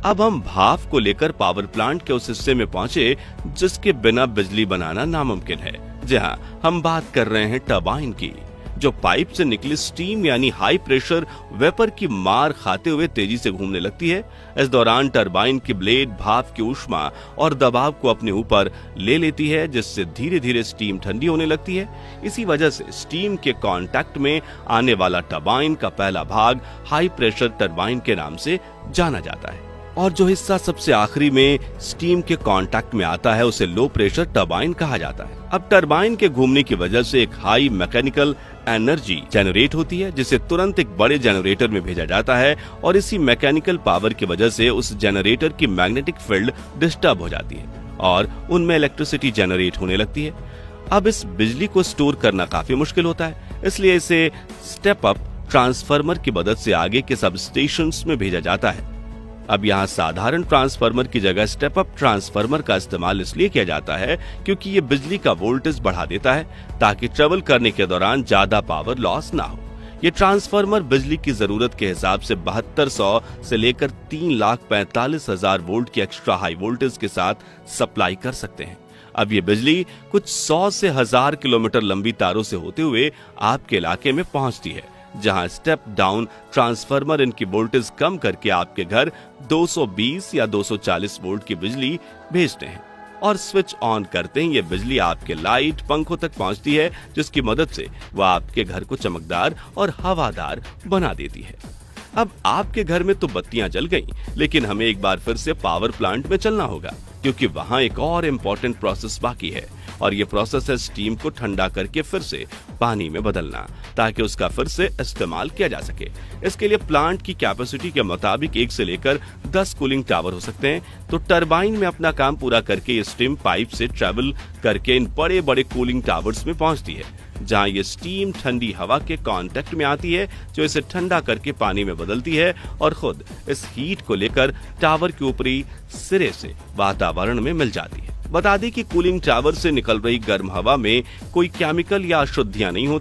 अब हम भाप को लेकर पावर प्लांट के उस हिस्से में पहुंचे जिसके बिना बिजली बनाना नामुमकिन है। जी हाँ, हम बात कर रहे हैं टरबाइन की, जो पाइप से निकली स्टीम यानी हाई प्रेशर वेपर की मार खाते हुए तेजी से घूमने लगती है। इस दौरान टरबाइन की ब्लेड भाप की ऊष्मा और दबाव को अपने ऊपर ले लेती है, जिससे धीरे धीरे स्टीम ठंडी होने लगती है। इसी वजह से स्टीम के कांटेक्ट में आने वाला टरबाइन का पहला भाग हाई प्रेशर टरबाइन के नाम से जाना जाता है, और जो हिस्सा सबसे आखिरी में स्टीम के कांटेक्ट में आता है उसे लो प्रेशर टरबाइन कहा जाता है। अब टरबाइन के घूमने की वजह से एक हाई मैकेनिकल एनर्जी जनरेट होती है, जिसे तुरंत एक बड़े जनरेटर में भेजा जाता है, और इसी मैकेनिकल पावर की वजह से उस जनरेटर की मैग्नेटिक फील्ड डिस्टर्ब हो जाती है और उनमें इलेक्ट्रिसिटी जनरेट होने लगती है। अब इस बिजली को स्टोर करना काफी मुश्किल होता है, इसलिए इसे स्टेप अप ट्रांसफार्मर की मदद से आगे के सब स्टेशंस में भेजा जाता है। अब यहाँ साधारण ट्रांसफार्मर की जगह स्टेप अप ट्रांसफार्मर का इस्तेमाल इसलिए किया जाता है क्योंकि ये बिजली का वोल्टेज बढ़ा देता है ताकि ट्रेवल करने के दौरान ज्यादा पावर लॉस ना हो। ये ट्रांसफार्मर बिजली की जरूरत के हिसाब से 7200 से लेकर 3,45,000 वोल्ट की एक्स्ट्रा हाई वोल्टेज के साथ सप्लाई कर सकते हैं। अब ये बिजली कुछ 100 से 1000 किलोमीटर लंबी तारों से होते हुए आपके इलाके में पहुंचती है, जहां स्टेप डाउन ट्रांसफार्मर इनकी वोल्टेज कम करके आपके घर 220 या 240 वोल्ट की बिजली भेजते हैं, और स्विच ऑन करते ही ये बिजली आपके लाइट पंखों तक पहुंचती है, जिसकी मदद से वह आपके घर को चमकदार और हवादार बना देती है। अब आपके घर में तो बत्तियां जल गईं, लेकिन हमें एक बार फिर से पावर प्लांट में चलना होगा, क्योंकि वहां एक और इम्पोर्टेंट प्रोसेस बाकी है, और ये प्रोसेस है स्टीम को ठंडा करके फिर से पानी में बदलना, ताकि उसका फिर से इस्तेमाल किया जा सके। इसके लिए प्लांट की कैपेसिटी के मुताबिक 1 से लेकर 10 कूलिंग टावर हो सकते हैं। तो टरबाइन में अपना काम पूरा करके ये स्टीम पाइप से ट्रेवल करके इन बड़े बड़े कूलिंग टावर्स में पहुंचती है, जहां ये स्टीम ठंडी हवा के कांटेक्ट में आती है, जो इसे ठंडा करके पानी में बदलती है, और खुद इस हीट को लेकर टावर के ऊपरी सिरे से वातावरण में मिल जाती है। बता दें कि कूलिंग टावर से निकल रही गर्म हवा में कोई केमिकल या अशुद्धियां नहीं होती।